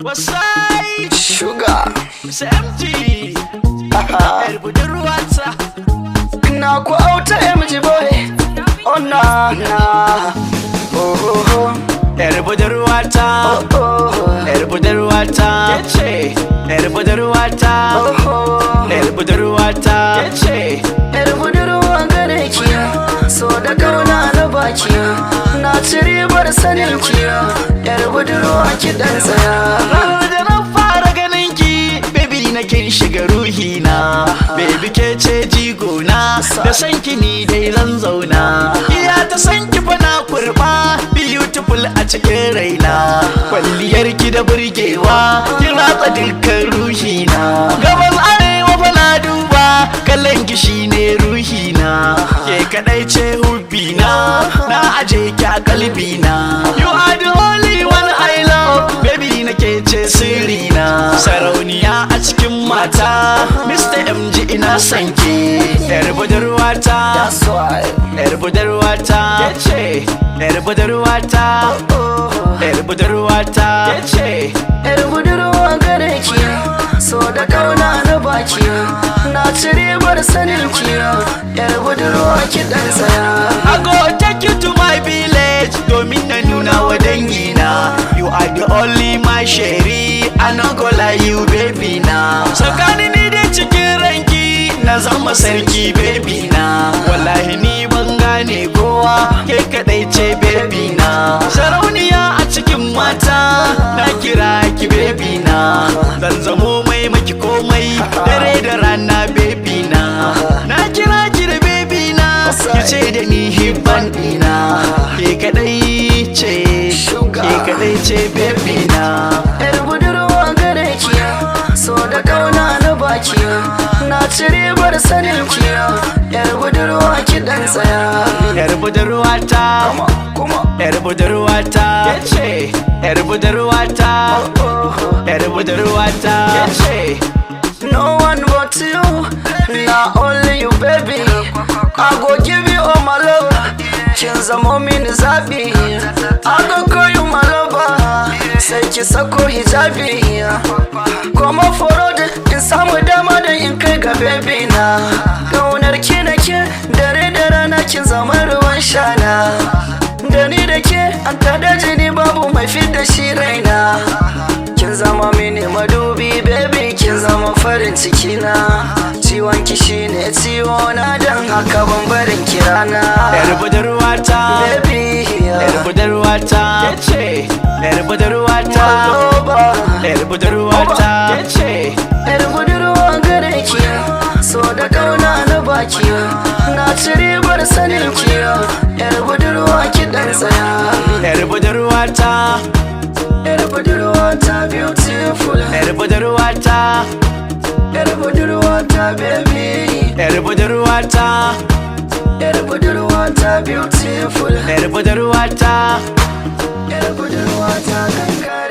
Wasai Sugar MG Yar budurwata na ku auta MG boy. Oh na na. Oh Yar budurwata Yar budurwata Yace Yar budurwata Yar budurwata Yace yar budurwa gare ki, so da kauna na baki, na ci ribar sanin ki, yar budurwa ki dan tsaya. Ranar da na fara ganin ki baby na kin shiga ruhina, baby ke ce jigona, da san ki ni dai zan zauna. Iya ta san ki fa na kurba, beautiful a cikin raina, kwalliyar ki da burgewa, kin ratsa dukkan ruhina. Gabas arewa fa na duba, kallon ki shine ruhina, ke kadai ce hubbina, na aje ki a kalbina. You are the only one I love, baby na ke ce sirrina, sarauniya a cikin mata, Mr. MG ina son ki. Yar budurwata, That's why. yar budurwata, yace yar budurwata, yar budurwata, yace Yar budurwa gare ki, so da kauna na baki, na ci ribar sanin ki, yar budurwa ki dan tsaya. I go take you to my village, domin na nuna wa dangina. You are the only my sherry, I no go lie you baby na. Sakani ni da cikin ranki, na zama sarki baby na. Wallahi ni ban gane kowa, ke kadai ce baby na. Sarauniya a cikin mata, na kira ki baby na. Zan zamo mai maki komai, dare da rana baby na. Na kira ki da baby na, ki ce da ni hibban dina. Ke kadai ce, ke kadai ce baby na. Yar budurwa gare ki, so da kauna na baki, na ci ribar sanin ki, yar budurwa ki dan tsaya. Yar budurwata, yar budurwata, yace yar budurwata, yar budurwata, yace No one but you, not only you baby, I go give you all my love, kin zamo mini zabi, I go call you my lover, sai ki sako hijabi, kuma forode in samu dama da in kai ga baby na, kaunar ki nake dare da rana kin zama ruwan shana, da ni da ke an tada jini babu mai fidda shi raina, kin zama mini madubi baby, kin zama farin ciki na, ciwon ki shine ciwo na, dan haka ban barin kirana. yar budurwata, Baby, yar budurwata, yace yar budurwata, yar budurwata, yace yar budurwa gare ki, so da kauna na baki, na ci ribar sanin ki, yar budurwa ki dan tsaya. yar budurwata, Yar budurwa ta beautiful, yar budurwata, yar budurwa ta baby, yar budurwata, yar budurwa ta beautiful, yar budurwata. yar budurwa ta kankara.